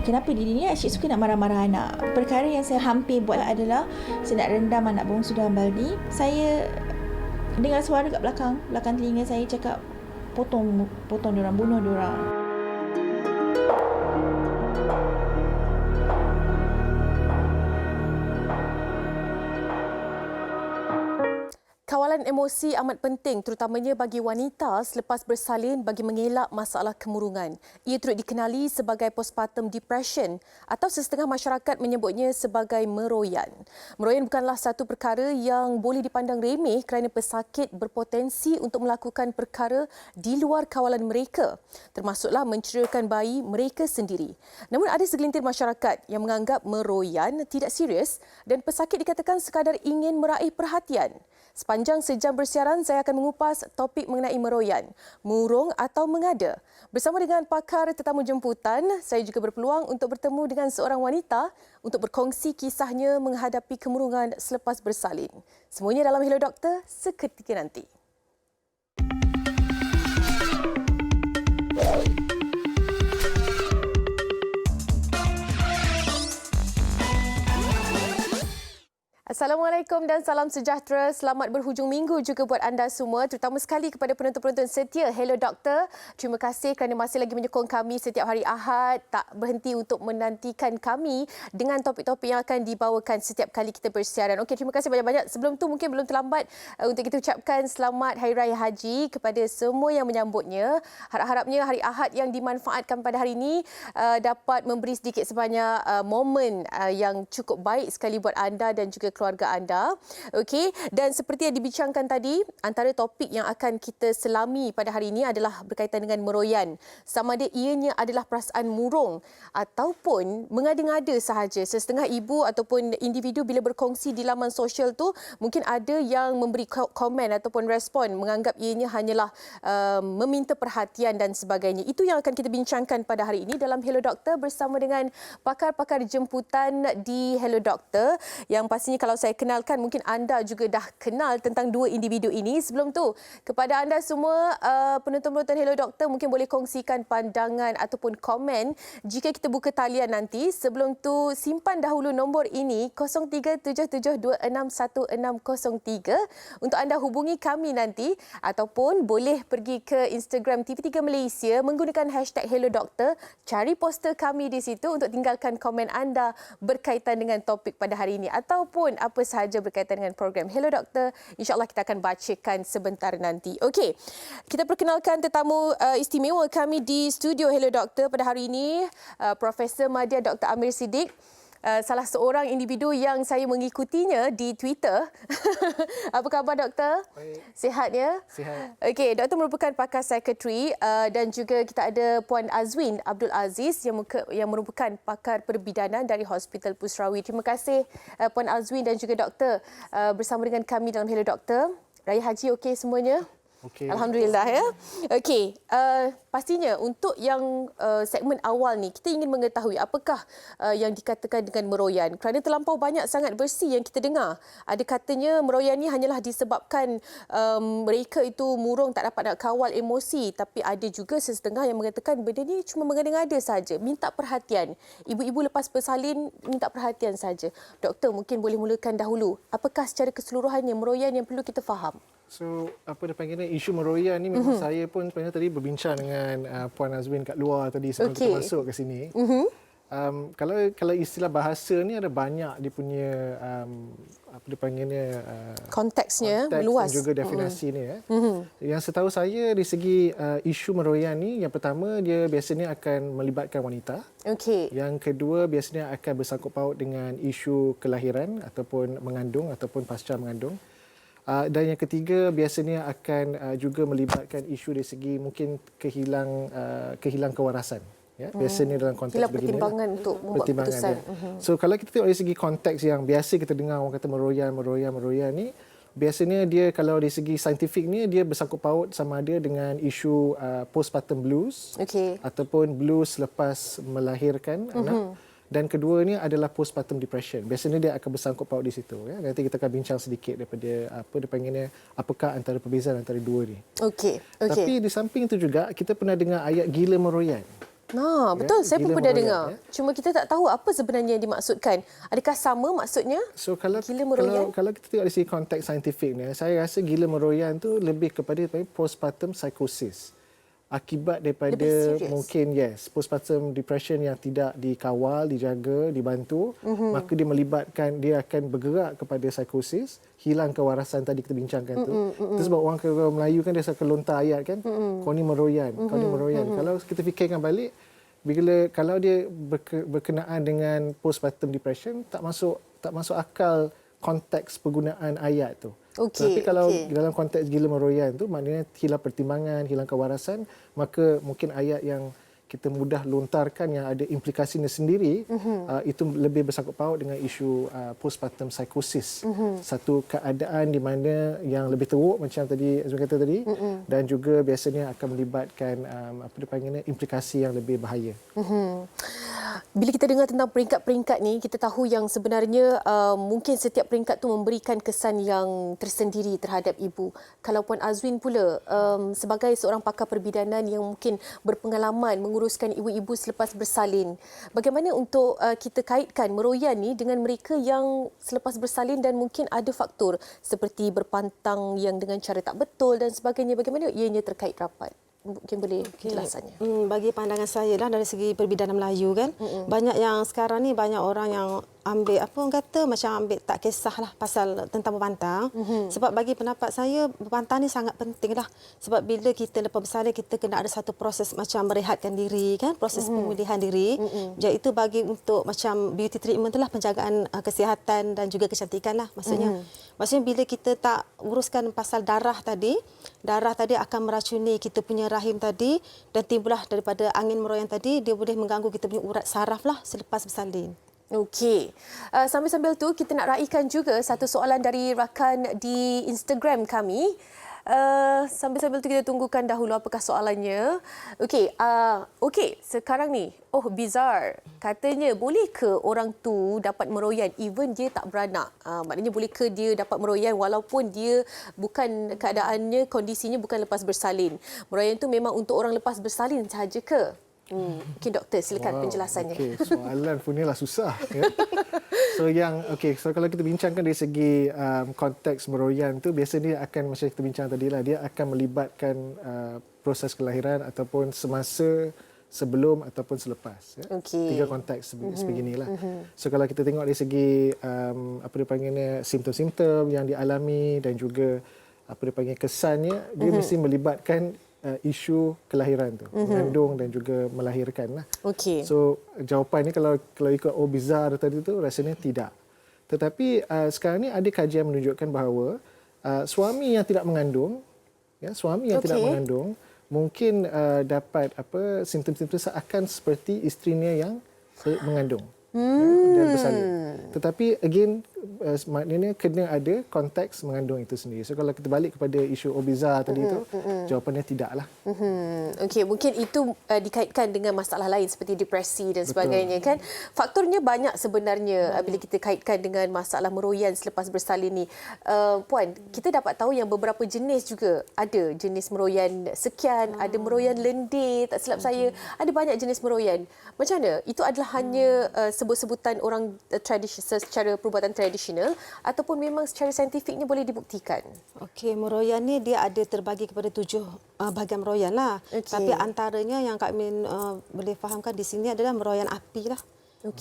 Kenapa diri ni asyik suka nak marah-marah anak? Perkara yang saya hampir buat adalah saya nak rendam anak bongsu dalam baldi. Saya dengar suara kat belakang telinga saya cakap potong diorang, bunuh diorang. Kawalan emosi amat penting terutamanya bagi wanita selepas bersalin bagi mengelak masalah kemurungan. Ia turut dikenali sebagai postpartum depression atau sesetengah masyarakat menyebutnya sebagai meroyan. Meroyan bukanlah satu perkara yang boleh dipandang remeh kerana pesakit berpotensi untuk melakukan perkara di luar kawalan mereka, termasuklah menceriakan bayi mereka sendiri. Namun ada segelintir masyarakat yang menganggap meroyan tidak serius dan pesakit dikatakan sekadar ingin meraih perhatian. Sepanjang sejam bersiaran, saya akan mengupas topik mengenai meroyan, murung atau mengada. Bersama dengan pakar tetamu jemputan, saya juga berpeluang untuk bertemu dengan seorang wanita untuk berkongsi kisahnya menghadapi kemurungan selepas bersalin. Semuanya dalam Hello Doktor seketika nanti. Assalamualaikum dan salam sejahtera. Selamat berhujung minggu juga buat anda semua, terutama sekali kepada penonton-penonton setia Hello Doktor. Terima kasih kerana masih lagi menyokong kami setiap hari Ahad, tak berhenti untuk menantikan kami dengan topik-topik yang akan dibawakan setiap kali kita bersiaran. Okey, terima kasih banyak-banyak. Sebelum tu mungkin belum terlambat untuk kita ucapkan selamat Hari Raya Haji kepada semua yang menyambutnya. Harap-harapnya hari Ahad yang dimanfaatkan pada hari ini dapat memberi sedikit sebanyak momen yang cukup baik sekali buat anda dan juga keluarga anda. Okey, dan seperti yang dibincangkan tadi, antara topik yang akan kita selami pada hari ini adalah berkaitan dengan meroyan. Sama ada ianya adalah perasaan murung ataupun mengada-ngada sahaja. Sesetengah ibu ataupun individu bila berkongsi di laman sosial tu, mungkin ada yang memberi komen ataupun respon menganggap ianya hanyalah meminta perhatian dan sebagainya. Itu yang akan kita bincangkan pada hari ini dalam Hello Doktor bersama dengan pakar-pakar jemputan di Hello Doktor, yang pastinya kalau saya kenalkan, mungkin anda juga dah kenal tentang dua individu ini. Sebelum tu, kepada anda semua penonton-penonton Hello Doktor, mungkin boleh kongsikan pandangan ataupun komen jika kita buka talian nanti. Sebelum tu, simpan dahulu nombor ini 0377261603 untuk anda hubungi kami nanti, ataupun boleh pergi ke Instagram TV3 Malaysia menggunakan hashtag Hello Doktor. Cari poster kami di situ untuk tinggalkan komen anda berkaitan dengan topik pada hari ini ataupun apa sahaja berkaitan dengan program Hello Doktor. InsyaAllah kita akan bacakan sebentar nanti. Okey, kita perkenalkan tetamu istimewa kami di studio Hello Doktor pada hari ini, Profesor Madya Dr. Amir Siddiq. Salah seorang individu yang saya mengikutinya di Twitter. Apa khabar, Doktor? Baik. Sihat ya? Sihat. Okey, Doktor merupakan pakar psikiatri dan juga kita ada Puan Azwin Abdul Aziz yang merupakan pakar perbidanan dari Hospital Pusrawi. Terima kasih Puan Azwin dan juga Doktor bersama dengan kami dalam Hello Doktor. Raya Haji okey semuanya? Okay. Alhamdulillah ya. Okey, pastinya untuk yang segmen awal ni kita ingin mengetahui apakah yang dikatakan dengan meroyan. Kerana terlampau banyak sangat versi yang kita dengar. Ada katanya meroyan ni hanyalah disebabkan mereka itu murung, tak dapat nak kawal emosi, tapi ada juga sesetengah yang mengatakan benda ni cuma mengada-ngada saja, minta perhatian. Ibu-ibu lepas bersalin minta perhatian saja. Doktor mungkin boleh mulakan dahulu. Apakah secara keseluruhannya meroyan yang perlu kita faham? So, apa dia panggilnya, isu meroyan ni memang saya pun sebenarnya tadi berbincang dengan Puan Azwin kat luar tadi sebelum kita masuk ke sini. Kalau istilah bahasa ni ada banyak dia punya apa dia panggilnya konteksnya konteks meluas dan juga definisi ni ya. Yang setahu saya dari segi isu meroyan ni, yang pertama dia biasanya akan melibatkan wanita. Okey. Yang kedua biasanya akan bersangkut paut dengan isu kelahiran ataupun mengandung ataupun pasca mengandung. Dan yang ketiga biasanya akan juga melibatkan isu dari segi mungkin kehilang kewarasan. Ya, biasanya dalam konteks begini. Pertimbangan untuk membuat keputusan. So kalau kita tengok dari segi konteks yang biasa kita dengar orang kata meroyan ni, biasanya dia kalau dari segi saintifik ni dia bersangkut paut sama ada dengan isu postpartum blues ataupun blues selepas melahirkan anak. Dan kedua ni adalah postpartum depression. Biasanya dia akan bersangkut paut di situ. Ya. Nanti kita akan bincang sedikit daripada apa dia panggilnya, apakah antara perbezaan antara dua ni. Okey. Tapi di samping itu juga kita pernah dengar ayat gila meroyan. Betul. Saya pun pernah meroyan, dengar. Cuma kita tak tahu apa sebenarnya yang dimaksudkan. Adakah sama maksudnya? So kalau gila meroyan? kalau kita tengok dari segi konteks saintifik ni, saya rasa gila meroyan tu lebih kepada postpartum psychosis. Akibat daripada mungkin postpartum depression yang tidak dikawal, dijaga, dibantu, maka dia akan bergerak kepada psikosis, hilang kewarasan tadi kita bincangkan tu. Itu sebab orang Melayu kan dia akan lontar ayat kan, kau ni meroyan, kau ni meroyan. Kalau kita fikirkan balik, kalau dia berkenaan dengan postpartum depression, tak masuk akal konteks penggunaan ayat tu. Tapi kalau dalam konteks gila meroyan tu maknanya hilang pertimbangan, hilang kewarasan, maka mungkin ayat yang kita mudah lontarkan yang ada implikasinya sendiri, itu lebih bersangkut paut dengan isu postpartum psychosis. Satu keadaan di mana yang lebih teruk macam tadi Azmi kata tadi, dan juga biasanya akan melibatkan implikasi yang lebih bahaya. Bila kita dengar tentang peringkat-peringkat ni, kita tahu yang sebenarnya mungkin setiap peringkat tu memberikan kesan yang tersendiri terhadap ibu. Kalau Puan Azwin pula sebagai seorang pakar perbidanan yang mungkin berpengalaman menguruskan ibu-ibu selepas bersalin, bagaimana untuk kita kaitkan meroyan ni dengan mereka yang selepas bersalin dan mungkin ada faktor seperti berpantang yang dengan cara tak betul dan sebagainya, bagaimana ianya terkait rapat? Mungkin boleh penjelasannya. Bagi pandangan saya lah dari segi perbidanan Melayu kan, banyak yang sekarang ni banyak orang yang ambil ambil tak kisahlah pasal tentang berpantang. Sebab bagi pendapat saya berpantang ni sangat penting lah. Sebab bila kita lepas bersalin kita kena ada satu proses macam merehatkan diri kan, proses pemulihan diri. Jadi itu bagi untuk macam beauty treatment tu lah, penjagaan kesihatan dan juga kecantikan lah maksudnya. Maksudnya bila kita tak uruskan pasal darah tadi akan meracuni kita punya rahim tadi dan timbullah daripada angin meroyan tadi, dia boleh mengganggu kita punya urat saraf lah selepas bersalin. Okey. Sambil-sambil tu kita nak raikan juga satu soalan dari rakan di Instagram kami. Sambil-sambil tu kita tunggukan dahulu apakah soalannya. Okey, sekarang ni, bizar. Katanya boleh ke orang tu dapat meroyan even dia tak beranak? Maknanya boleh ke dia dapat meroyan walaupun dia bukan keadaannya, kondisinya bukan lepas bersalin? Meroyan tu memang untuk orang lepas bersalin sahaja ke? Mungkin doktor silakan penjelasannya. Soalan pun ni lah susah. Ya? So kalau kita bincangkan dari segi konteks meroyan tu, biasanya akan macam kita bincang tadi lah, dia akan melibatkan proses kelahiran ataupun semasa, sebelum ataupun selepas. Ya? Tiga konteks sebeginilah. So kalau kita tengok dari segi simptom-simptom yang dialami dan juga kesannya, dia mesti melibatkan isu kelahiran tu, mengandung dan juga melahirkan lah. So jawapan ni kalau ikut bizar tadi tu rasanya tidak. Tetapi sekarang ni ada kajian menunjukkan bahawa suami yang tidak mengandung, tidak mengandung mungkin dapat simptom-simptom seakan seperti isterinya yang mengandung dan bersalin. Tetapi again maknanya kena ada konteks mengandung itu sendiri. So kalau kita balik kepada isu obizar tadi tu, jawapannya tidaklah. Okey, mungkin itu dikaitkan dengan masalah lain seperti depresi dan sebagainya kan. Faktornya banyak sebenarnya bila kita kaitkan dengan masalah meroyan selepas bersalin ni. Puan, kita dapat tahu yang beberapa jenis juga ada jenis meroyan sekian, ada meroyan lendir, tak silap saya, ada banyak jenis meroyan. Macam mana? Itu adalah hanya sebut-sebutan orang secara perubatan tradisional ataupun memang secara saintifiknya boleh dibuktikan? Okey, meroyan ni dia ada terbagi kepada 7 bahagian meroyan lah. Tapi antaranya yang Kak Min boleh fahamkan di sini adalah meroyan api lah.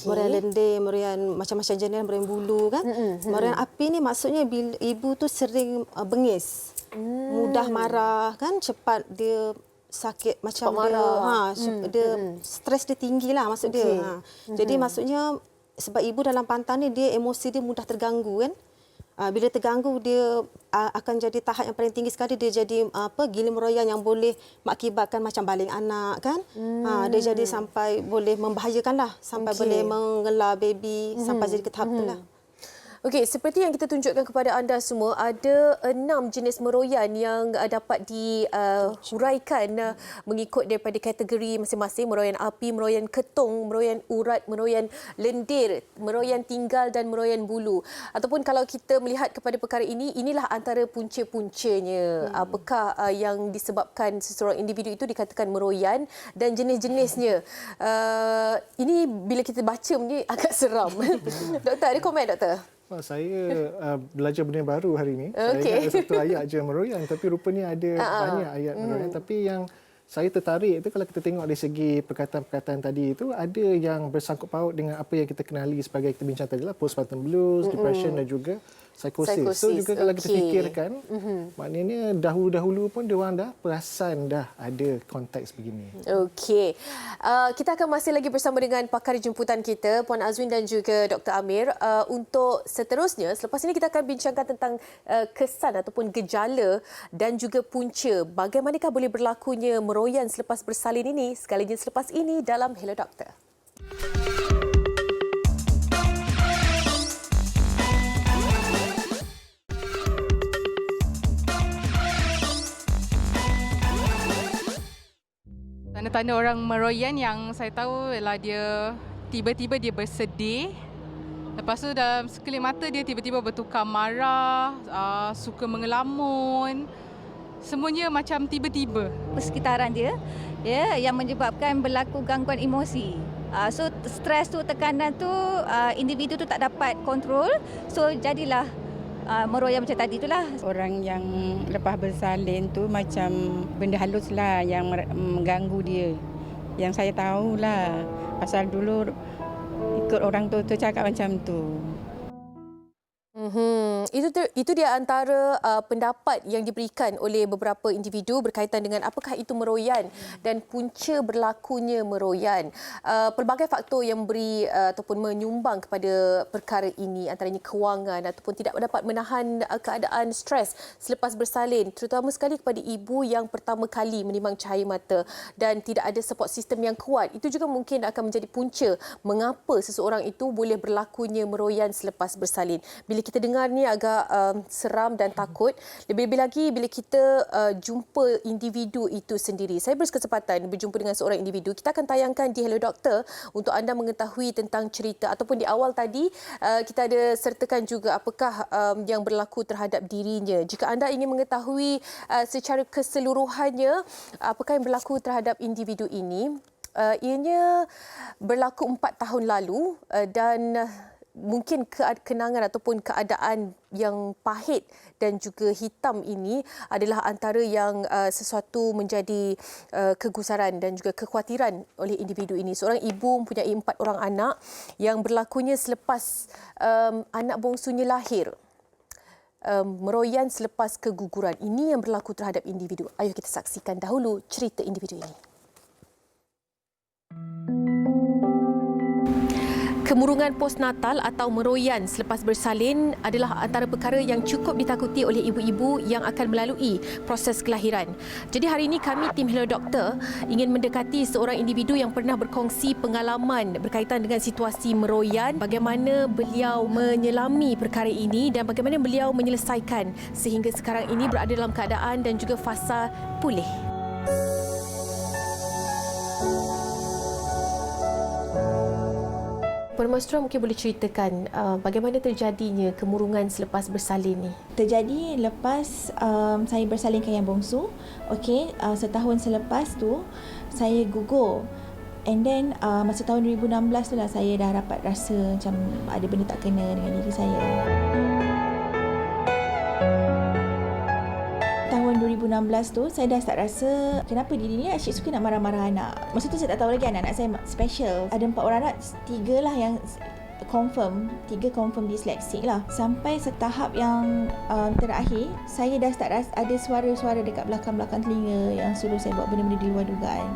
Meroyan lendir, meroyan macam-macam jenis, meroyan bulu kan. Meroyan api ni maksudnya bila ibu tu sering bengis, mudah marah kan, cepat dia sakit macam dia stres dia tinggi lah maksud dia. Jadi maksudnya sebab ibu dalam pantang ni dia emosi dia mudah terganggu kan. Bila terganggu dia akan jadi tahap yang paling tinggi sekali, dia jadi gila meroyan yang boleh mengakibatkan macam baling anak kan. Dia jadi sampai boleh membahayakan lah, sampai boleh mengelar baby sampai jadi ke tahap itulah. Okey, seperti yang kita tunjukkan kepada anda semua, ada 6 jenis meroyan yang dapat dihuraikan mengikut daripada kategori masing-masing. Meroyan api, meroyan ketong, meroyan urat, meroyan lendir, meroyan tinggal dan meroyan bulu. Ataupun kalau kita melihat kepada perkara ini, inilah antara punca-puncanya. Apakah yang disebabkan seseorang individu itu dikatakan meroyan dan jenis-jenisnya. Ini bila kita baca ni agak seram. Doktor, ada komen, Doktor? Saya belajar benda baru hari ini. Okey. Saya ingat ada satu ayat je meroyan, tapi rupanya ada banyak ayat meroyan. Tapi yang saya tertarik itu kalau kita tengok dari segi perkataan-perkataan tadi itu, ada yang bersangkut paut dengan apa yang kita kenali sebagai, kita bincang tadi lah, postpartum blues, depression dan juga psikosis. So juga kalau kita fikirkan, maknanya dahulu-dahulu pun diorang dah perasan dah ada konteks begini. Okey. Kita akan masih lagi bersama dengan pakar jemputan kita, Puan Azwin dan juga Dr. Amir. Untuk seterusnya, selepas ini kita akan bincangkan tentang kesan ataupun gejala dan juga punca. Bagaimanakah boleh berlakunya meroyan selepas bersalin ini? Sekalinya selepas ini dalam Hello Doktor. Tanda-tanda orang meroyan yang saya tahu ialah dia tiba-tiba dia bersedih. Lepas tu dalam sekelip mata dia tiba-tiba bertukar marah, suka mengelamun. Semuanya macam tiba-tiba. Persekitaran dia ya, yang menyebabkan berlaku gangguan emosi. So stres tu, tekanan tu, individu tu tak dapat kontrol. So jadilah meroyan macam tadi itulah. Orang yang lepas bersalin tu macam benda halus lah yang mengganggu dia. Yang saya tahulah, pasal dulu ikut orang tu cakap macam tu. Itu dia antara pendapat yang diberikan oleh beberapa individu berkaitan dengan apakah itu meroyan dan punca berlakunya meroyan. Pelbagai faktor yang memberi ataupun menyumbang kepada perkara ini, antaranya kewangan ataupun tidak dapat menahan keadaan stres selepas bersalin, terutama sekali kepada ibu yang pertama kali menimang cahaya mata dan tidak ada support system yang kuat. Itu juga mungkin akan menjadi punca mengapa seseorang itu boleh berlakunya meroyan selepas bersalin. Bila kita dengar ni agak seram dan takut. Lebih-lebih lagi bila kita jumpa individu itu sendiri. Saya berkesempatan berjumpa dengan seorang individu. Kita akan tayangkan di Hello Doktor untuk anda mengetahui tentang cerita, ataupun di awal tadi kita ada sertakan juga apakah yang berlaku terhadap dirinya. Jika anda ingin mengetahui secara keseluruhannya apakah yang berlaku terhadap individu ini, ianya berlaku 4 tahun lalu dan mungkin kenangan ataupun keadaan yang pahit dan juga hitam ini adalah antara yang sesuatu menjadi kegusaran dan juga kekhawatiran oleh individu ini. Seorang ibu mempunyai 4 orang anak yang berlakunya selepas anak bongsunya lahir. Meroyan selepas keguguran. Ini yang berlaku terhadap individu. Ayuh kita saksikan dahulu cerita individu ini. Kemurungan postnatal atau meroyan selepas bersalin adalah antara perkara yang cukup ditakuti oleh ibu-ibu yang akan melalui proses kelahiran. Jadi hari ini kami tim Hello Doktor ingin mendekati seorang individu yang pernah berkongsi pengalaman berkaitan dengan situasi meroyan, bagaimana beliau menyelami perkara ini dan bagaimana beliau menyelesaikan sehingga sekarang ini berada dalam keadaan dan juga fasa pulih. Puan Mastura mungkin boleh ceritakan bagaimana terjadinya kemurungan selepas bersalin ni? Terjadi lepas saya bersalinkan yang bongsu. Okey, setahun selepas tu saya gugur. And then masa tahun 2016 tu lah saya dah dapat rasa macam ada benda tak kena dengan diri saya. Tahun 2016 tu saya dah start rasa kenapa diri ni asyik suka nak marah-marah anak. Masa tu saya tak tahu lagi anak-anak saya special. Ada 4 orang anak, 3 lah yang confirm, 3 confirm dyslexic lah. Sampai setahap yang terakhir, saya dah start rasa ada suara-suara dekat belakang-belakang telinga yang suruh saya buat benda-benda di luar dugaan.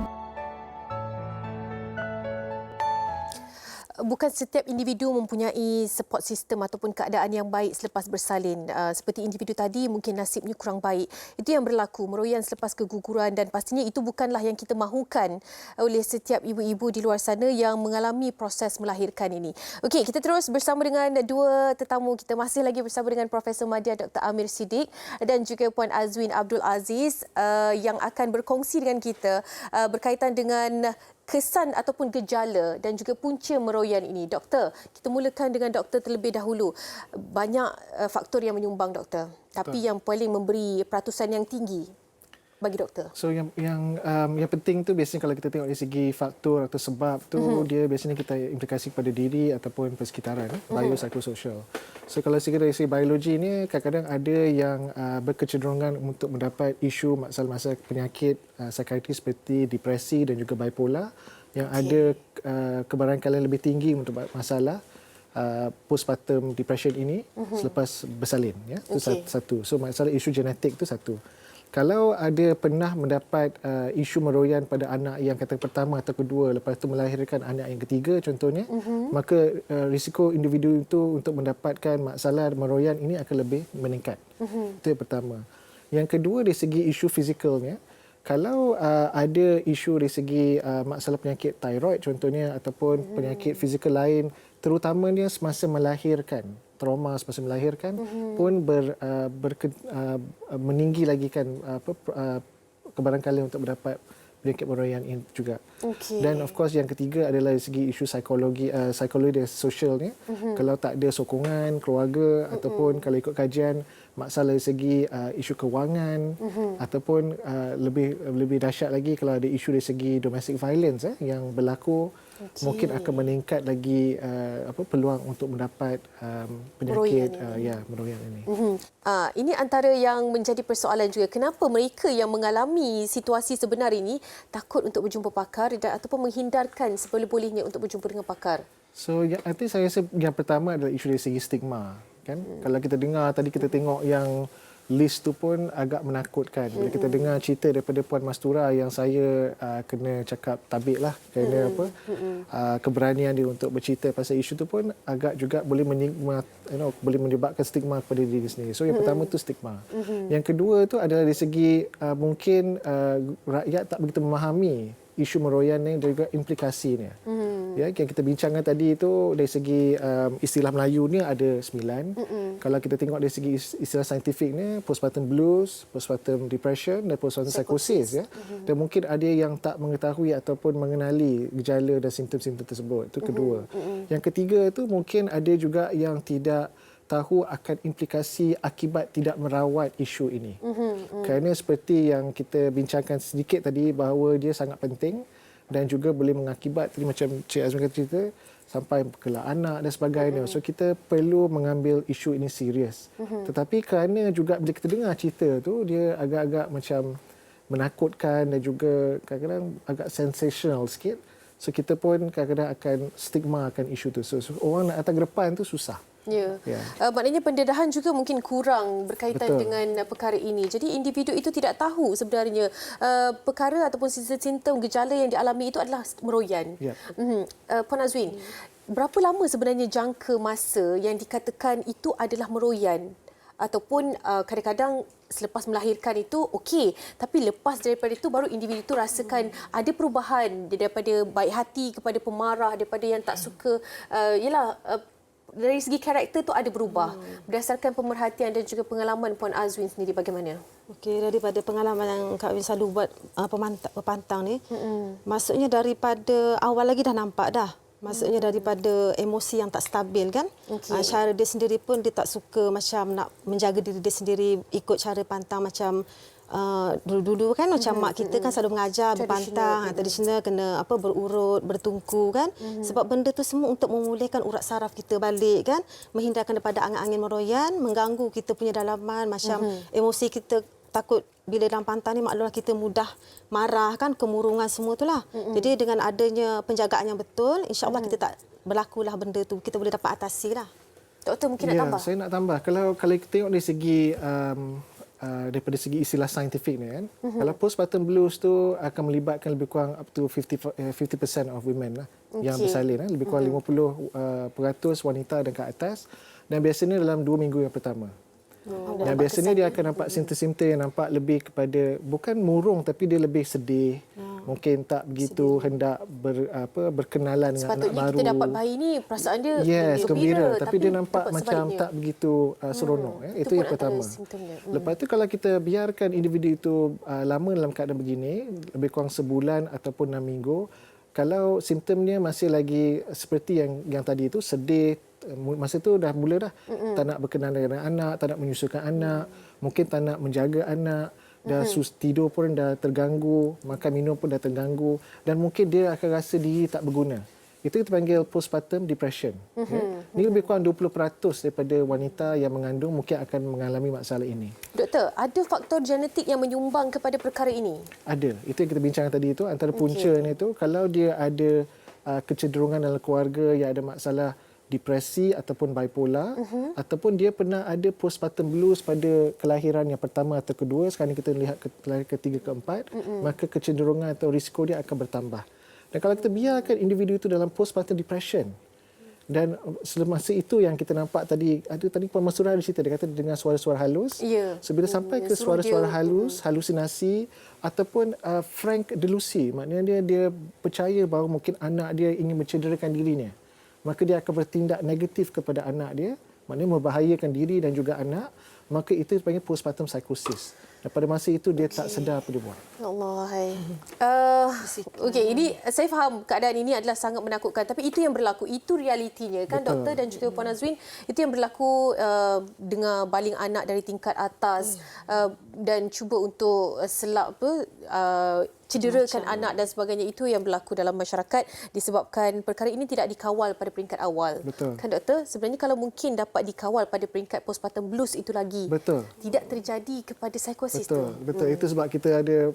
bukan setiap individu mempunyai support system ataupun keadaan yang baik selepas bersalin. Seperti individu tadi mungkin nasibnya kurang baik. Itu yang berlaku, meroyan selepas keguguran, dan pastinya itu bukanlah yang kita mahukan oleh setiap ibu-ibu di luar sana yang mengalami proses melahirkan ini. Okey, kita terus bersama dengan dua tetamu kita, masih lagi bersama dengan Profesor Madya Dr. Amir Siddiq dan juga Puan Azwin Abdul Aziz yang akan berkongsi dengan kita berkaitan dengan kesan ataupun gejala dan juga punca meroyan ini. Doktor, kita mulakan dengan doktor terlebih dahulu. Banyak faktor yang menyumbang, doktor. Tapi yang paling memberi peratusan yang tinggi bagi doktor. So yang penting tu biasanya kalau kita tengok dari segi faktor atau sebab tu, dia biasanya kita implikasi kepada diri ataupun persekitaran, biopsychosocial. So kalau dari segi biologi ni, kadang-kadang ada yang berkecenderungan untuk mendapat isu masalah-masalah penyakit psikiatris seperti depresi dan juga bipolar yang ada kebarangkalian lebih tinggi untuk masalah postpartum depression ini selepas bersalin, ya. Itu satu. So masalah isu genetik tu satu. Kalau ada pernah mendapat isu meroyan pada anak yang kata pertama atau kedua, lepas itu melahirkan anak yang ketiga contohnya, maka risiko individu itu untuk mendapatkan masalah meroyan ini akan lebih meningkat. Itu yang pertama. Yang kedua, dari segi isu fizikalnya, kalau ada isu dari segi masalah penyakit thyroid contohnya ataupun penyakit fizikal lain, terutamanya semasa melahirkan, trauma semasa melahirkan pun meninggi lagi kan kebarangkalian untuk mendapat penyakit meroyan ini juga. Dan of course yang ketiga adalah dari segi isu psikologi dan sosialnya. Kalau tak ada sokongan keluarga ataupun kalau ikut kajian masalah dari segi isu kewangan ataupun lebih dahsyat lagi kalau ada isu dari segi domestic violence yang berlaku, mungkin akan meningkat lagi peluang untuk mendapat penyakit meroyan ini. Ini antara yang menjadi persoalan juga. Kenapa mereka yang mengalami situasi sebenar ini takut untuk berjumpa pakar dan ataupun menghindarkan seboleh-bolehnya untuk berjumpa dengan pakar? So, saya rasa yang pertama adalah isu dari segi stigma. Kan? Kalau kita dengar tadi, kita tengok yang list tu pun agak menakutkan. Bila kita dengar cerita daripada Puan Mastura yang saya kena cakap tabik lah kerana keberanian dia untuk bercerita pasal isu tu pun agak juga boleh menyebabkan stigma kepada diri sendiri. So yang pertama tu stigma. Yang kedua tu adalah dari segi mungkin rakyat tak begitu memahami isu meroyan ni dan juga implikasinya. Ya, yang kita bincangkan tadi itu dari segi istilah Melayu ni ada 9. Kalau kita tengok dari segi istilah saintifik ni, postpartum blues, postpartum depression dan postpartum psychosis, ya. Dan mungkin ada yang tak mengetahui ataupun mengenali gejala dan simptom-simptom tersebut. Itu kedua. Yang ketiga tu mungkin ada juga yang tidak tahu akan implikasi akibat tidak merawat isu ini. Kerana seperti yang kita bincangkan sedikit tadi bahawa dia sangat penting dan juga boleh mengakibat tadi macam Cik Azmin kata cerita sampai kelak anak dan sebagainya. So kita perlu mengambil isu ini serius. Tetapi kerana juga bila kita dengar cerita tu dia agak-agak macam menakutkan dan juga kadang-kadang agak sensational sikit. So kita pun kadang-kadang akan stigma akan isu tu. So orang nak datang ke depan tu susah. Ya. Maknanya pendedahan juga mungkin kurang berkaitan dengan perkara ini. Jadi individu itu tidak tahu sebenarnya perkara ataupun simptom gejala yang dialami itu adalah meroyan. Puan Azwin, berapa lama sebenarnya jangka masa yang dikatakan itu adalah meroyan? Ataupun kadang-kadang selepas melahirkan itu okey, tapi lepas daripada itu baru individu itu rasakan ada perubahan daripada baik hati kepada pemarah, daripada yang tak suka dari segi karakter tu ada berubah. Berdasarkan pemerhatian dan juga pengalaman Puan Azwin sendiri bagaimana? Okey, daripada pengalaman yang Kak Win selalu buat pepantang ni, maksudnya daripada awal lagi dah nampak dah. Maksudnya daripada emosi yang tak stabil kan. Cara dia sendiri pun dia tak suka macam nak menjaga diri dia sendiri ikut cara pantang macam dulu-dulu kan macam mak kita kan selalu mengajar berpantang tradisional kena berurut bertungku kan sebab benda tu semua untuk memulihkan urat saraf kita balik kan, menghindarkan daripada angin-angin meroyan mengganggu kita punya dalaman macam emosi kita. Takut bila dalam pantang ni maklumlah kita mudah marah kan, kemurungan semua itulah. Jadi dengan adanya penjagaan yang betul, insya-Allah kita tak berlakulah benda tu, kita boleh dapat atasi lah. Doktor mungkin nak tambah. Saya nak tambah. Kalau kita tengok dari segi daripada segi istilah saintifik ni kan. Kalau postpartum blues tu akan melibatkan lebih kurang up to 50% of women lah yang bersalin, lebih kurang 50% wanita dan ke atas, dan biasanya dalam 2 minggu yang pertama. Dan biasanya dia akan nampak simptom-simptom yang nampak lebih kepada bukan murung tapi dia lebih sedih. Mungkin tak begitu hendak berkenalan dengan anak baru. Sepatutnya kita dapat bayi ni perasaan dia gembira, tapi dia nampak macam tak begitu seronok. Itu yang pertama. Lepas tu kalau kita biarkan individu itu lama dalam keadaan begini, lebih kurang sebulan ataupun 6 minggu, kalau simptomnya masih lagi seperti yang tadi itu, sedih, masa tu dah mula tak nak berkenalan dengan anak, tak nak menyusukan anak, mungkin tak nak menjaga anak, dah tidur pun dah terganggu, makan minum pun dah terganggu, dan mungkin dia akan rasa diri tak berguna. Itu kita panggil postpartum depression. Ini lebih kurang 20% daripada wanita yang mengandung mungkin akan mengalami masalah ini. Doktor, ada faktor genetik yang menyumbang kepada perkara ini? Ada. Itu yang kita bincangkan tadi itu. Antara puncanya itu, kalau dia ada kecenderungan dalam keluarga yang ada masalah depresi ataupun bipolar, ataupun dia pernah ada postpartum blues pada kelahiran yang pertama atau kedua, sekarang kita lihat kelahiran ketiga, keempat, maka kecenderungan atau risiko dia akan bertambah. Dan kalau kita biarkan individu itu dalam postpartum depression, dan semasa itu yang kita nampak tadi Puan Masura ada cerita, dia kata dia dengar suara-suara halus. So bila sampai ke suara-suara halus, halusinasi ataupun frank delusi, maknanya dia percaya bahawa mungkin anak dia ingin mencederakan dirinya, maka dia akan bertindak negatif kepada anak dia, maknanya membahayakan diri dan juga anak, maka itu dipanggil postpartum psychosis. Dan pada masa itu dia tak sedar apa dia buat. Allah. Okey, ini saya faham keadaan ini adalah sangat menakutkan, tapi itu yang berlaku, itu realitinya kan. Betul. Doktor dan juga Puan Nazrin, itu yang berlaku dengan baling anak dari tingkat atas dan cuba untuk cederakan anak dan sebagainya. Itu yang berlaku dalam masyarakat disebabkan perkara ini tidak dikawal pada peringkat awal. Betul. Kan doktor, sebenarnya kalau mungkin dapat dikawal pada peringkat postpartum blues itu lagi, tidak terjadi kepada psikosis. Betul. Itu sebab kita ada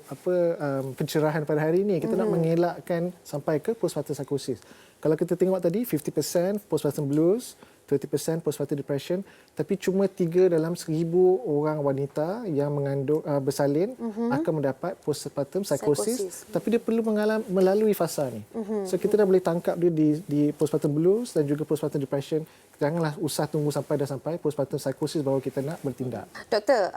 pencerahan pada hari ini. Kita nak mengelakkan sampai ke postpartum psychosis. Kalau kita tengok tadi 50% postpartum blues, 30% postpartum depression, tapi cuma 3 dalam 1,000 orang wanita yang mengandung bersalin akan mendapat postpartum psychosis, tapi dia perlu melalui fasa ni. So kita dah boleh tangkap dia di postpartum blues dan juga postpartum depression. Janganlah usah tunggu sampai dah sampai postpartum psychosis baru kita nak bertindak. Doktor,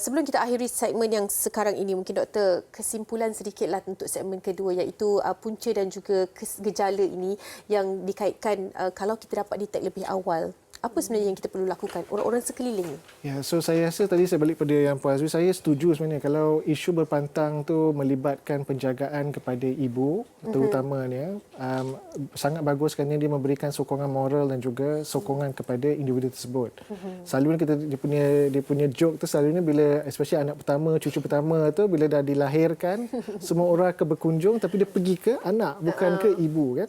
sebelum kita akhiri segmen yang sekarang ini, mungkin doktor kesimpulan sedikitlah untuk segmen kedua, iaitu punca dan juga gejala ini yang dikaitkan kalau kita dapat detect lebih awal. Apa sebenarnya yang kita perlu lakukan orang-orang sekeliling? Ya, so saya rasa tadi saya balik pada yang Puan Azri, saya setuju sebenarnya kalau isu berpantang tu melibatkan penjagaan kepada ibu terutamanya, sangat bagus kerana dia memberikan sokongan moral dan juga sokongan kepada individu tersebut. Selalunya dia punya joke tu selalunya bila especially anak pertama, cucu pertama tu bila dah dilahirkan semua orang akan berkunjung tapi dia pergi ke anak bukan ke ibu kan.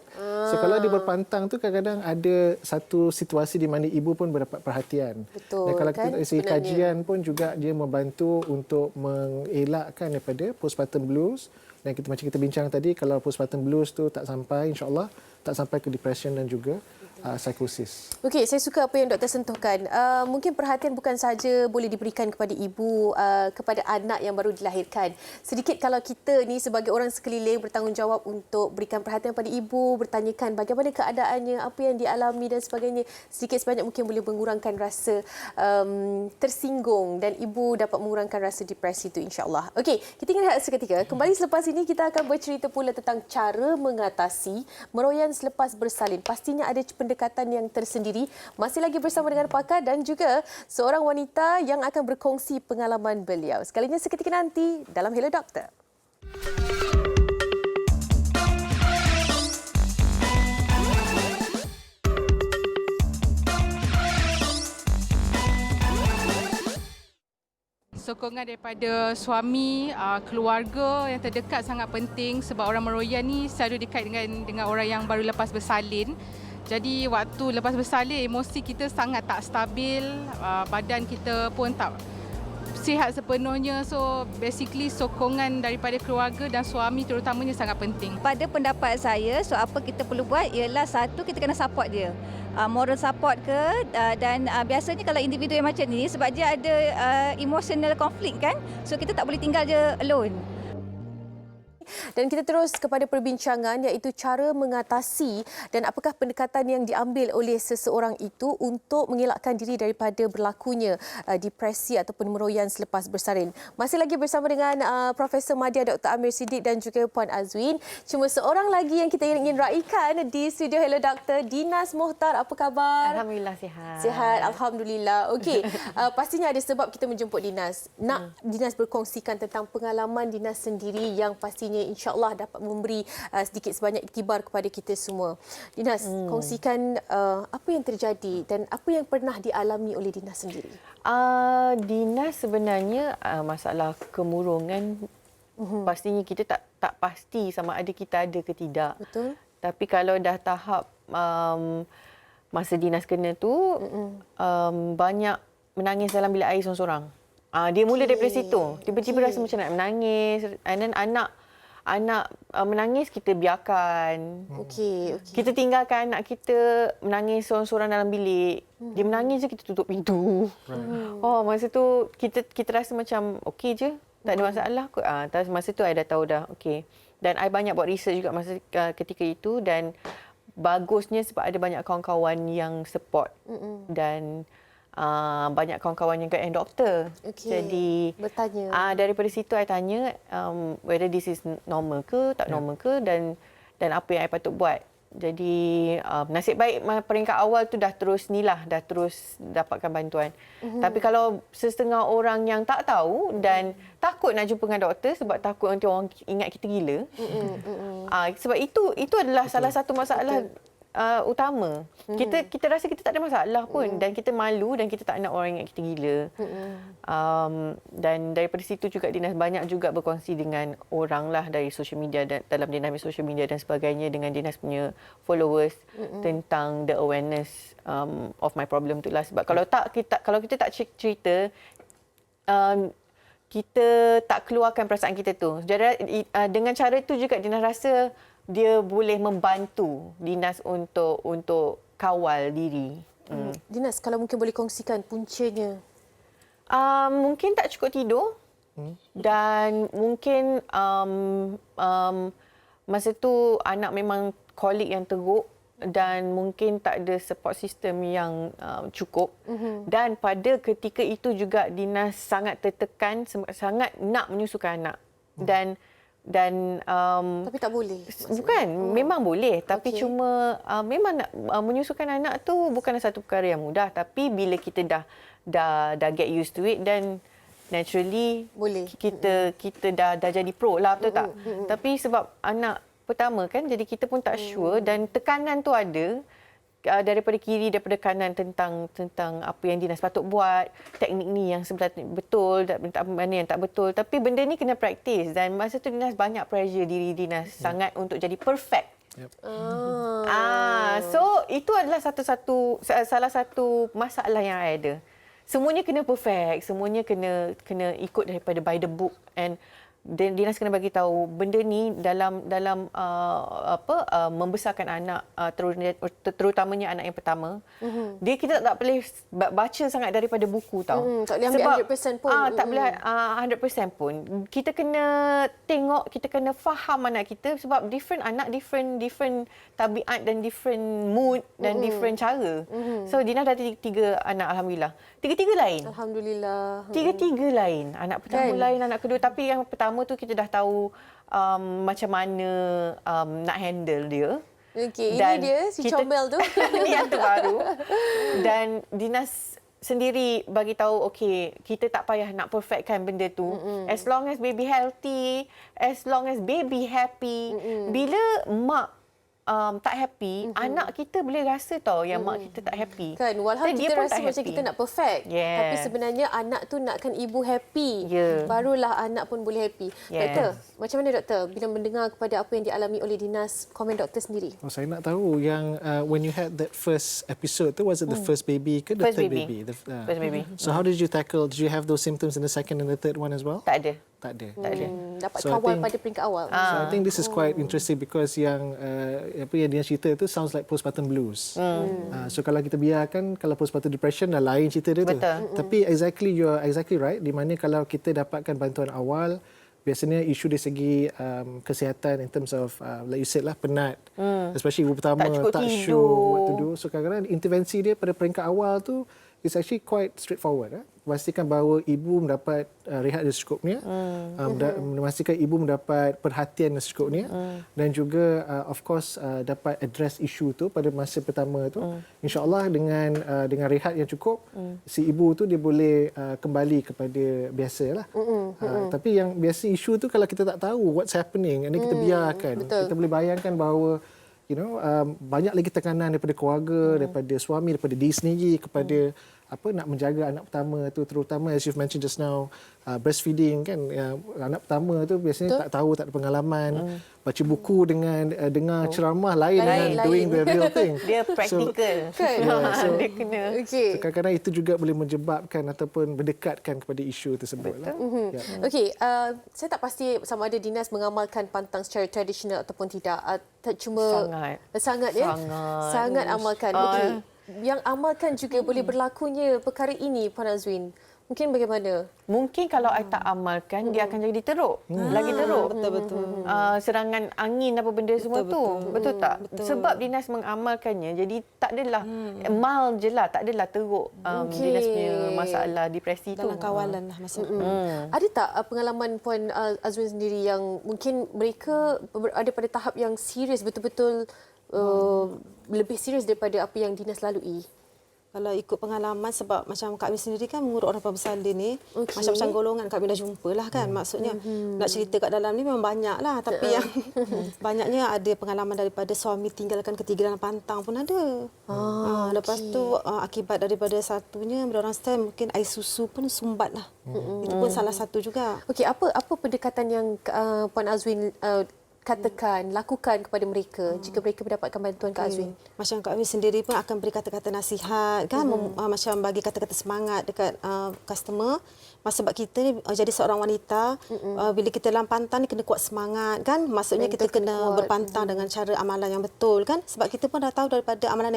So kalau dia berpantang tu kadang-kadang ada satu situasi di mana ibu pun mendapat perhatian. Betul, dan kalau kan? kita dari kajian pun juga dia membantu untuk mengelakkan daripada postpartum blues. Dan macam kita bincang tadi, kalau postpartum blues tu tak sampai, insya-Allah tak sampai ke depression dan juga psikosis. Okey, saya suka apa yang doktor sentuhkan. Mungkin perhatian bukan saja boleh diberikan kepada ibu, kepada anak yang baru dilahirkan. Sedikit kalau kita ni sebagai orang sekeliling bertanggungjawab untuk berikan perhatian pada ibu, bertanyakan bagaimana keadaannya, apa yang dialami dan sebagainya. Sedikit sebanyak mungkin boleh mengurangkan rasa tersinggung dan ibu dapat mengurangkan rasa depresi itu, insya-Allah. Okey, kita ingin rehat seketika. Kembali selepas ini kita akan bercerita pula tentang cara mengatasi meroyan selepas bersalin. Pastinya ada pendekatan yang tersendiri. Masih lagi bersama dengan pakar dan juga seorang wanita yang akan berkongsi pengalaman beliau. Sekalinya seketika nanti dalam Hello Doktor. Sokongan daripada suami, keluarga yang terdekat sangat penting sebab orang meroyan ni selalu dekat dengan orang yang baru lepas bersalin. Jadi waktu lepas bersalin emosi kita sangat tak stabil, badan kita pun sihat sepenuhnya. So basically sokongan daripada keluarga dan suami terutamanya sangat penting. Pada pendapat saya, so apa kita perlu buat ialah satu, kita kena support dia. Moral support ke dan biasanya kalau individu yang macam ni sebab dia ada emotional conflict kan, so kita tak boleh tinggal je alone. Dan kita terus kepada perbincangan iaitu cara mengatasi dan apakah pendekatan yang diambil oleh seseorang itu untuk mengelakkan diri daripada berlakunya depresi ataupun meroyan selepas bersalin. Masih lagi bersama dengan Profesor Madya Dr. Amir Siddiq dan juga Puan Azwin. Cuma seorang lagi yang kita ingin raikan di studio Hello Doktor, Dinas Mohtar. Apa khabar? Alhamdulillah sihat. Sihat, Alhamdulillah. Okey, pastinya ada sebab kita menjemput Dinas. Nak Dinas berkongsikan tentang pengalaman Dinas sendiri yang pastinya insya-Allah dapat memberi sedikit sebanyak iktibar kepada kita semua. Dinas, kongsikan apa yang terjadi dan apa yang pernah dialami oleh Dinas sendiri. Dinas sebenarnya masalah kemurungan pastinya kita tak pasti sama ada kita ada ke tidak. Betul. Tapi kalau dah tahap masa Dinas kena tu banyak menangis dalam bilik air seorang-seorang. Dia mula daripada situ. Tiba-tiba rasa macam nak menangis, and then anak menangis kita biarkan. Okey. Kita tinggalkan anak kita menangis seorang-seorang dalam bilik. Dia menangis je kita tutup pintu. Oh, masa tu kita rasa macam okey je, tak ada masalah kot. Masa tu I dah tahu dah okey. Dan I banyak buat research juga masa ketika itu dan bagusnya sebab ada banyak kawan-kawan yang support. Dan banyak kawan-kawan yang kat doktor. Okey. Jadi bertanya. daripada situ I tanya whether this is normal ke, tak normal ke dan apa yang I patut buat. Jadi nasib baik peringkat awal tu dah terus dapatkan bantuan. Tapi kalau setengah orang yang tak tahu dan takut nak jumpa dengan doktor sebab takut nanti orang ingat kita gila. Sebab itu adalah salah satu masalah utama. Kita rasa kita tak ada masalah pun dan kita malu dan kita tak nak orang ingat kita gila. Dan daripada situ juga Dinas banyak juga berkongsi dengan orang lah dari social media dan dalam dinamik social media dan sebagainya dengan Dinas punya followers tentang the awareness of my problem tu lah. Sebab kalau kita tak cerita kita tak keluarkan perasaan kita tu. Jadi dengan cara tu juga Dinas rasa dia boleh membantu Dinas untuk kawal diri. Dinas, kalau mungkin boleh kongsikan puncanya. Mungkin tak cukup tidur dan mungkin masa tu anak memang kolik yang teruk dan mungkin tak ada support system yang cukup. Dan pada ketika itu juga Dinas sangat tertekan, sangat nak menyusukan anak. Dan Tapi tak boleh. Bukan, memang boleh tapi cuma memang nak menyusukan anak tu bukan satu perkara yang mudah, tapi bila kita dah get used to it dan naturally boleh. Kita dah jadi pro lah, betul tak? Tapi sebab anak pertama kan, jadi kita pun tak sure dan tekanan tu ada daripada kiri, daripada kanan tentang apa yang Dinas patut buat, teknik ni yang sebenarnya betul, mana yang tak betul. Tapi benda ni kena praktis dan masa tu Dinas banyak pressure diri Dinas sangat untuk jadi perfect. So itu adalah salah satu masalah yang ada. Semuanya kena perfect, semuanya kena ikut daripada by the book and Dinas kena bagi tahu benda ni dalam membesarkan anak terutamanya anak yang pertama. Kita tak boleh baca sangat daripada buku tau. Tak boleh ambil 100% pun. Tak boleh 100% pun. Kita kena tengok, kita kena faham anak kita sebab different anak different tabiat dan different mood dan different cara. So Dinas dah 3 anak alhamdulillah. Tiga-tiga lain. Alhamdulillah. Tiga-tiga lain. Anak pertama lain, anak kedua. Tapi yang pertama tu kita dah tahu macam mana nak handle dia. Okey, ini dia si comel tu. Ini yang terbaru. Dan Dinas sendiri bagi tahu okey, kita tak payah nak perfectkan benda tu. As long as baby healthy, as long as baby happy. Bila mak tak happy, anak kita boleh rasa tau yang mak kita tak happy. Kan, walhal Dan dia kita pun rasa tak macam happy. kita nak perfect. Yes. Tapi sebenarnya anak tu nakkan ibu happy. Ya. Barulah anak pun boleh happy. Yes. Doktor, macam mana doktor bila mendengar kepada apa yang dialami oleh dinas, komen doktor sendiri? Oh, saya nak tahu yang when you had that first episode tu, was it the first baby ke the First third baby. baby? First baby. So how did you tackle? Did you have those symptoms in the second and the third one as well? Tak ada. Tak ada. Tak ada. Dapat So, I kawal think- pada peringkat awal. So I think this is quite interesting because yang apa yang dia cerita tu sounds like postpartum blues. So kalau kita biarkan, kalau postpartum depression dah lain cerita dia tu. Betul. Tapi you're exactly right. Di mana kalau kita dapatkan bantuan awal, biasanya isu dari segi kesihatan in terms of like you said lah, penat, especially ibu pertama, Tak cukup tak tidur. sure what to do. So kadang-kadang intervensi dia pada peringkat awal tu is actually quite straightforward. Pastikan bahawa ibu mendapat rehat yang secukupnya, memastikan ibu mendapat perhatian yang secukupnya, dan juga of course dapat address isu tu pada masa pertama tu. InsyaAllah dengan rehat yang cukup, si ibu tu dia boleh kembali kepada biasa lah. Tapi yang biasa isu tu kalau kita tak tahu what's happening, and then kita biarkan, kita boleh bayangkan bahawa banyak lagi tekanan daripada keluarga, daripada suami, daripada diri sendiri kepada nak menjaga anak pertama tu, terutama as you've mentioned just now, breastfeeding kan. Anak pertama tu biasanya tak tahu, tak ada pengalaman. Baca buku dengan dengar ceramah lain dengan doing the real thing. Dia practical. So Dia kena. Okey. kadang-kadang itu juga boleh menjebakkan ataupun berdekatkan kepada isu tersebut lah. Okey, saya tak pasti sama ada dinas mengamalkan pantang secara tradisional ataupun tidak. Cuma sangat ya. Sangat amalkan. Okey. Yang amalkan juga boleh berlakunya perkara ini, Puan Azwin. Mungkin bagaimana? Mungkin kalau I tak amalkan, dia akan jadi teruk. Lagi teruk. Betul-betul. Serangan angin apa benda semua tu. Betul tak? Sebab dinas mengamalkannya, jadi tak adalah mal je lah. Tak adalah teruk dinas punya masalah depresi tu. Dalam kawalan lah maksudnya. Ada tak pengalaman Puan Azwin sendiri yang mungkin mereka ada pada tahap yang serius, betul-betul lebih serius daripada apa yang dinas lalui? Kalau ikut pengalaman, sebab macam Kak Min sendiri kan mengurut orang bersalin ni, macam-macam golongan Kak Min dah jumpa lah kan. Maksudnya nak cerita kat dalam ni memang banyak lah. Tapi yang banyaknya ada pengalaman daripada suami tinggalkan ketiga dalam pantang pun ada. Lepas tu akibat daripada satunya, bila orang stand mungkin air susu pun sumbat lah. Itu pun salah satu juga. Okey, apa pendekatan yang Puan Azwin katakan, lakukan kepada mereka jika mereka mendapatkan bantuan Kak Azwin? Macam Kak Azwin sendiri pun akan beri kata-kata nasihat kan, macam bagi kata-kata semangat dekat customer. Sebab kita ni jadi seorang wanita, bila kita dalam pantang ni kena kuat semangat kan. Maksudnya kita kena berpantang dengan cara amalan yang betul kan. Sebab kita pun dah tahu daripada amalan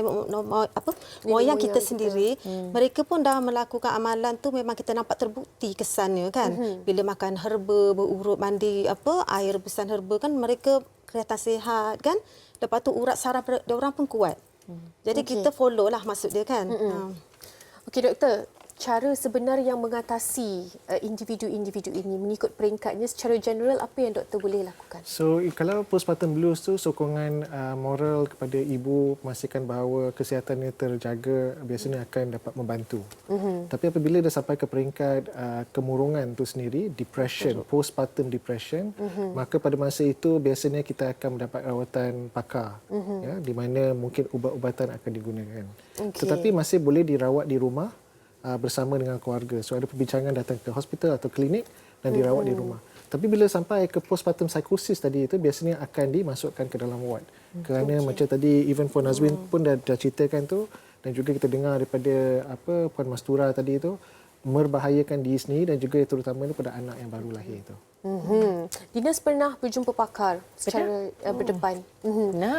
moyang kita sendiri, mereka pun dah melakukan amalan tu, memang kita nampak terbukti kesannya kan. Bila makan herba, berurut, mandi air rebusan herba kan, mereka kelihatan sihat kan. Lepas tu urat saraf dia orang pun kuat. Jadi kita follow lah maksud dia kan. Okey doktor, cara sebenar yang mengatasi individu-individu ini mengikut peringkatnya secara general, apa yang doktor boleh lakukan? So kalau postpartum blues tu sokongan moral kepada ibu, memastikan bahawa kesihatannya terjaga, biasanya akan dapat membantu. Tapi apabila dah sampai ke peringkat kemurungan tu sendiri, depression, postpartum depression, maka pada masa itu biasanya kita akan mendapat rawatan pakar, ya, di mana mungkin ubat-ubatan akan digunakan. Tetapi masih boleh dirawat di rumah bersama dengan keluarga. So ada perbincangan datang ke hospital atau klinik dan dirawat di rumah. Tapi bila sampai ke postpartum psychosis tadi itu, biasanya akan dimasukkan ke dalam ward. Kerana macam tadi even Puan Azwin pun dah ceritakan tu, dan juga kita dengar daripada Puan Mastura tadi itu, membahayakan diri sendiri dan juga terutama pada anak yang baru lahir itu. Dinas pernah berjumpa pakar secara berdepan.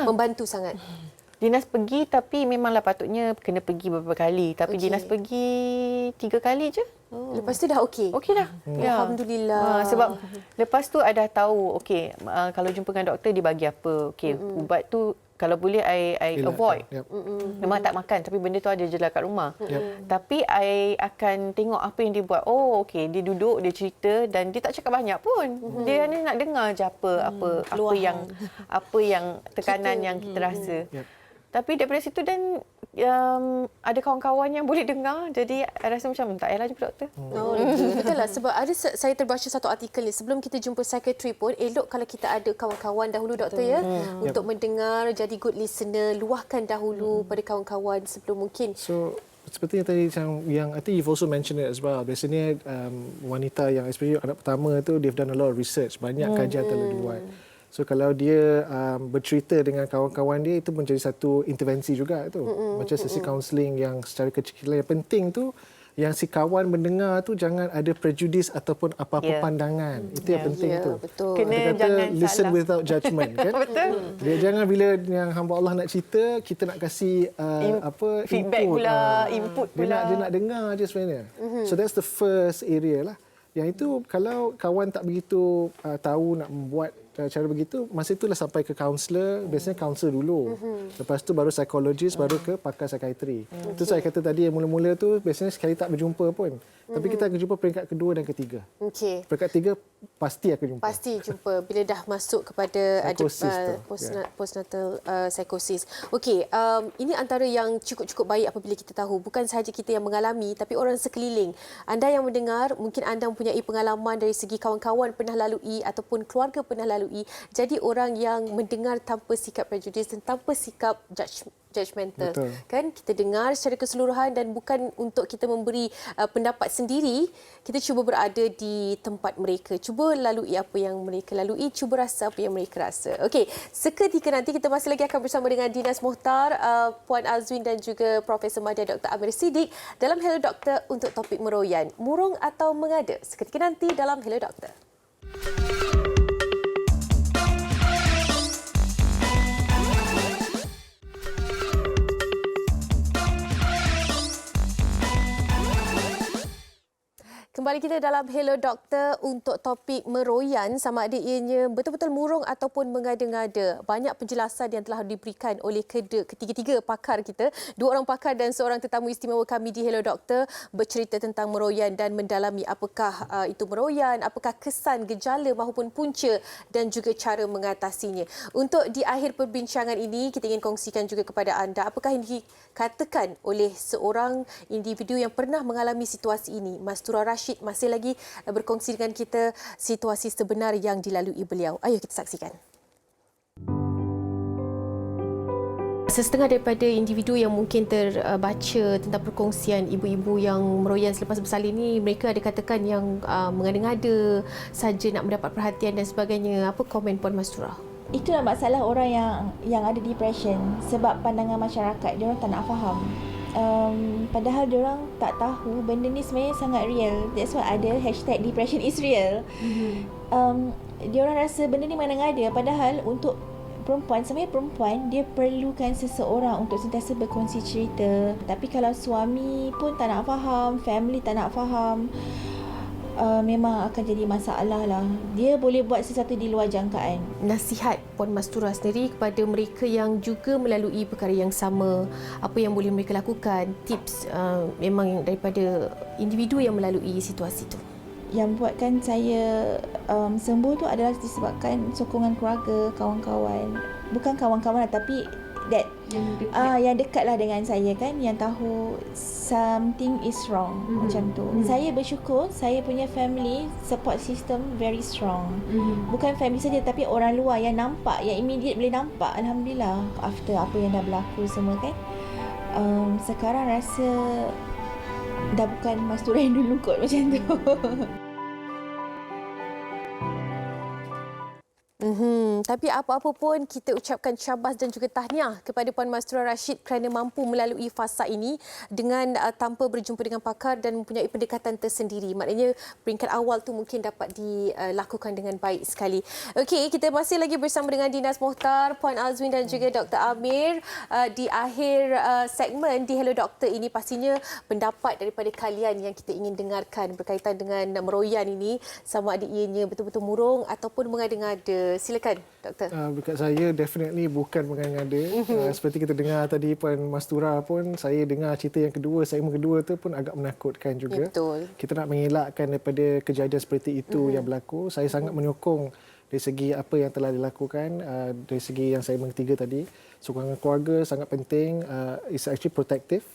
Membantu sangat. Dinas pergi, tapi memanglah patutnya kena pergi beberapa kali. Tapi dinas pergi 3 kali je. Lepas tu dah okey? Okey dah. Alhamdulillah. Sebab lepas tu I dah tahu, okey, kalau jumpa dengan doktor dia bagi apa. Okey, ubat tu kalau boleh I avoid. Memang tak makan, tapi benda tu ada je lah kat rumah. Tapi I akan tengok apa yang dia buat. Oh, okey, dia duduk, dia cerita dan dia tak cakap banyak pun. Dia hanya nak dengar je apa yang tekanan yang kita rasa. Tapi daripada situ dan ada kawan-kawan yang boleh dengar. Jadi I rasa macam tak payahlah jumpa doktor. Oh, betul lah. Sebab ada saya terbaca satu artikel ni. Sebelum kita jumpa psikiatri pun, elok kalau kita ada kawan-kawan dahulu doktor ya. Untuk mendengar, jadi good listener. Luahkan dahulu pada kawan-kawan sebelum mungkin. So seperti yang tadi yang I think you've also mentioned it as well. Biasanya wanita yang especially anak pertama tu, they've done a lot of research. Banyak kajian telah dibuat. So kalau dia bercerita dengan kawan-kawan dia, itu menjadi satu intervensi juga tu. Macam sesi counselling yang secara kecil-kecilan. Yang penting tu yang si kawan mendengar tu jangan ada prejudis ataupun apa-apa pandangan. Itu yang penting tu. Betul. Kena Dia kata jangan listen salah. without judgment kan. Betul. Dia jangan bila yang hamba Allah nak cerita, kita nak kasih feedback input, pula, input pula. Dia nak dengar je sebenarnya. So that's the first area lah. Yang itu kalau kawan tak begitu tahu nak membuat cara begitu, masa itulah sampai ke kaunselor. Biasanya kaunselor dulu. Lepas tu baru psikologis, baru ke pakar psikiatri. Itu saya kata tadi yang mula-mula tu biasanya sekali tak berjumpa pun. Tapi kita akan jumpa peringkat kedua dan ketiga. Okey. Peringkat tiga pasti akan jumpa. Pasti jumpa bila dah masuk kepada Psikosis tu, postnatal psikosis. Okey, ini antara yang cukup-cukup baik apabila kita tahu. Bukan sahaja kita yang mengalami, tapi orang sekeliling. Anda yang mendengar, mungkin anda mempunyai pengalaman dari segi kawan-kawan pernah lalui ataupun keluarga pernah lalui. Jadi orang yang mendengar tanpa sikap prejudis dan tanpa sikap judgemental. Betul. Kan kita dengar secara keseluruhan dan bukan untuk kita memberi pendapat sendiri, kita cuba berada di tempat mereka, cuba lalui apa yang mereka lalui, cuba rasa apa yang mereka rasa. Okey, seketika nanti kita masih lagi akan bersama dengan Dinas Mohtar, Puan Azwin dan juga Profesor Madya Dr. Amir Siddiq dalam Hello Doktor untuk topik meroyan, murung atau mengada. Seketika nanti dalam Hello Doktor. Kembali kita dalam Hello Doktor untuk topik meroyan, sama ada ianya betul-betul murung ataupun mengada-ngada. Banyak penjelasan yang telah diberikan oleh ketiga-tiga pakar kita. 2 orang pakar dan seorang tetamu istimewa kami di Hello Doktor bercerita tentang meroyan dan mendalami apakah itu meroyan, apakah kesan, gejala maupun punca dan juga cara mengatasinya. Untuk di akhir perbincangan ini, kita ingin kongsikan juga kepada anda apakah yang dikatakan oleh seorang individu yang pernah mengalami situasi ini. Mastura Rashid masih lagi berkongsi dengan kita situasi sebenar yang dilalui beliau. Ayo kita saksikan. Setengah daripada individu yang mungkin terbaca tentang perkongsian ibu-ibu yang meroyan selepas bersalin ni, mereka ada katakan yang mengada-ngada saja nak mendapat perhatian dan sebagainya. Apa komen Puan Mastura? Itulah masalah orang yang ada depression, sebab pandangan masyarakat dia orang tak nak faham. Padahal diorang tak tahu benda ni sebenarnya sangat real. That's why ada hashtag depression is real. Diorang rasa benda ni mengada-ngada, padahal untuk perempuan, sebenarnya perempuan dia perlukan seseorang untuk sentiasa berkongsi cerita. Tapi kalau suami pun tak nak faham, family tak nak faham, memang akan jadi masalah lah. Dia boleh buat sesuatu di luar jangkaan. Nasihat Puan Mastura sendiri kepada mereka yang juga melalui perkara yang sama, apa yang boleh mereka lakukan, tips memang daripada individu yang melalui situasi itu. Yang buatkan saya sembuh tu adalah disebabkan sokongan keluarga, kawan-kawan. Bukan kawan-kawan lah, tapi that yang dekat lah dengan saya kan, yang tahu something is wrong, macam tu. Saya bersyukur saya punya family support system very strong. Bukan family saja, tapi orang luar yang nampak, yang immediate boleh nampak. Alhamdulillah, after apa yang dah berlaku semua kan, sekarang rasa dah bukan Mastura yang dulu kot, macam tu. Tapi apa-apa pun kita ucapkan syabas dan juga tahniah kepada Puan Mastura Rashid kerana mampu melalui fasa ini dengan tanpa berjumpa dengan pakar dan mempunyai pendekatan tersendiri. Maknanya peringkat awal tu mungkin dapat dilakukan dengan baik sekali. Okey, kita masih lagi bersama dengan Dinas Mohtar, Puan Azwin dan juga Dr. Amir. Di akhir segmen di Hello Doktor ini, pastinya pendapat daripada kalian yang kita ingin dengarkan berkaitan dengan meroyan ini, sama ada ianya betul-betul murung ataupun mengada-ngada. Silakan, Doktor. Dekat saya definitely bukan mengada-ngada. Seperti kita dengar tadi Puan Mastura pun, saya dengar cerita yang kedua, segmen kedua tu pun agak menakutkan juga. Ya, betul. Kita nak mengelakkan daripada kejadian seperti itu yang berlaku. Saya sangat menyokong dari segi apa yang telah dilakukan, dari segi yang segmen ketiga tadi. Sokongan keluarga sangat penting. It's actually protective.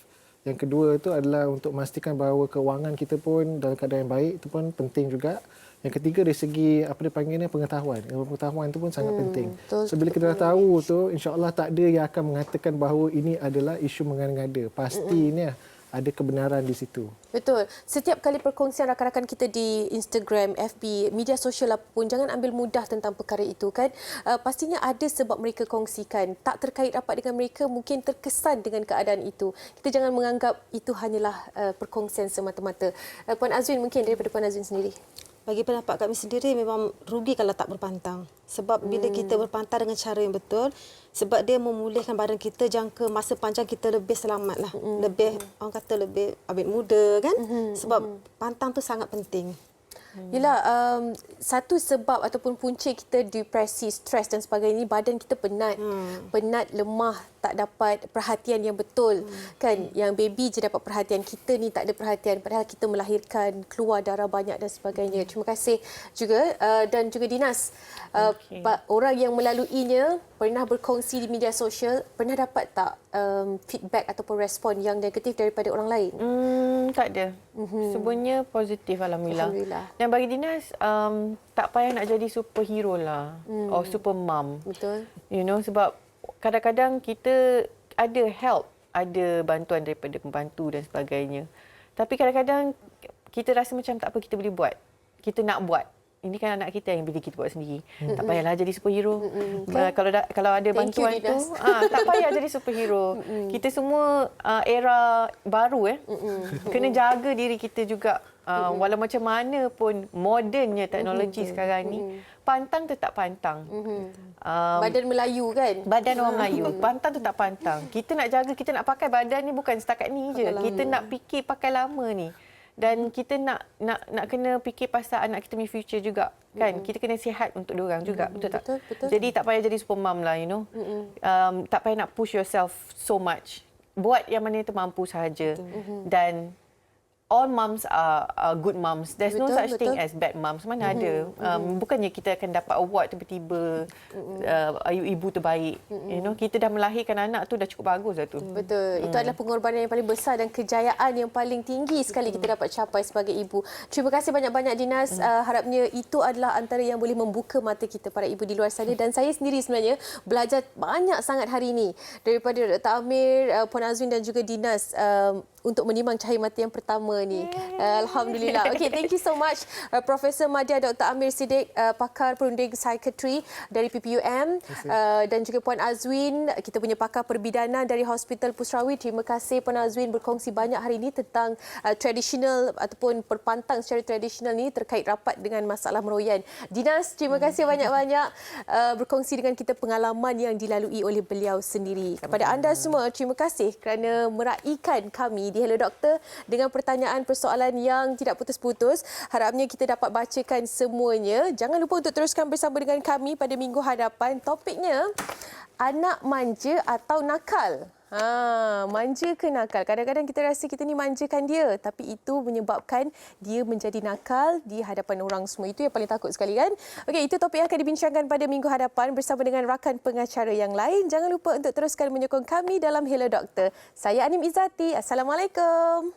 Yang kedua itu adalah untuk memastikan bahawa keuangan kita pun dalam keadaan yang baik, itu pun penting juga. Yang ketiga dari segi apa dia panggilnya pengetahuan. Pengetahuan itu pun sangat penting. So bila kita dah tahu tu, insya-Allah tak ada yang akan mengatakan bahawa ini adalah isu mengada-ngada. Pastinya ada kebenaran di situ. Betul. Setiap kali perkongsian rakan-rakan kita di Instagram, FB, media sosial apapun, jangan ambil mudah tentang perkara itu kan. Pastinya ada sebab mereka kongsikan. Tak terkait rapat dengan mereka, mungkin terkesan dengan keadaan itu. Kita jangan menganggap itu hanyalah perkongsian semata-mata. Puan Azwin, mungkin daripada Puan Azwin sendiri. Bagi pendapat kami sendiri memang rugi kalau tak berpantang. Sebab bila kita berpantang dengan cara yang betul, sebab dia memulihkan badan kita, jangka masa panjang kita lebih selamat lah. Lebih, orang kata lebih awet muda kan. Sebab pantang tu sangat penting. Yelah, satu sebab ataupun punca kita depresi, stres dan sebagainya, badan kita penat. Penat, lemah, tak dapat perhatian yang betul. Kan, yang baby je dapat perhatian, kita ni tak ada perhatian. Padahal kita melahirkan, keluar darah banyak dan sebagainya. Terima kasih juga. Dan juga Dinas, orang yang melaluinya, pernah berkongsi di media sosial, pernah dapat tak feedback ataupun respon yang negatif daripada orang lain? Tak ada. Semuanya positif, Alhamdulillah. Dan bagi Dinas, tak payah nak jadi superhero lah. Or super mom. Betul. You know, sebab kadang-kadang kita ada help, ada bantuan daripada pembantu dan sebagainya. Tapi kadang-kadang kita rasa macam tak apa kita boleh buat. Kita nak buat. Ini kan anak kita yang bila kita buat sendiri. Tak payahlah jadi superhero. Kalau ada bantuan tu, tak payah jadi superhero. Kita semua era baru kena jaga diri kita juga. Walau macam mana pun modernnya teknologi sekarang ni, pantang tetap pantang. Badan Melayu kan? Badan orang Melayu. Pantang tetap pantang. Kita nak jaga, kita nak pakai badan ni bukan setakat ni je. Kita nak fikir pakai lama ni. Dan kita nak kena fikir pasal anak kita punya future juga. Kan? Kita kena sihat untuk diorang juga. Betul tak? Betul. Jadi tak payah jadi super mom lah, you know. Tak payah nak push yourself so much. Buat yang mana termampu sahaja. Dan all moms are good moms. There's no such thing as bad moms. Mana ada. Bukannya kita akan dapat award tiba-tiba ibu terbaik. You know, kita dah melahirkan anak tu dah cukup bagus dah tu. Betul. Itu adalah pengorbanan yang paling besar dan kejayaan yang paling tinggi sekali kita dapat capai sebagai ibu. Terima kasih banyak-banyak Dinas. Harapnya itu adalah antara yang boleh membuka mata kita para ibu di luar sana. Dan saya sendiri sebenarnya belajar banyak sangat hari ini daripada Dr. Amir, Puan Azwin dan juga Dinas untuk menimang cahaya mata yang pertama ni. Alhamdulillah. Okay, thank you so much Profesor Madya Dr. Amir Siddiq, pakar perunding psikiatri dari PPUM, dan juga Puan Azwin, kita punya pakar perbidanan dari Hospital Pusrawi. Terima kasih Puan Azwin berkongsi banyak hari ini tentang tradisional ataupun perpantang secara tradisional ni terkait rapat dengan masalah meroyan. Dinas, terima kasih banyak-banyak berkongsi dengan kita pengalaman yang dilalui oleh beliau sendiri. Kepada anda semua, terima kasih kerana meraihkan kami di Hello Doktor dengan pertanyaan persoalan yang tidak putus-putus. Harapnya kita dapat bacakan semuanya. Jangan lupa untuk teruskan bersama dengan kami pada minggu hadapan. Topiknya, anak manja atau nakal? Manja ke nakal? Kadang-kadang kita rasa kita ni manjakan dia, tapi itu menyebabkan dia menjadi nakal di hadapan orang semua. Itu yang paling takut sekali kan? Okey, itu topik yang akan dibincangkan pada minggu hadapan bersama dengan rakan pengacara yang lain. Jangan lupa untuk teruskan menyokong kami dalam Hello Doktor. Saya Anim Izzati. Assalamualaikum.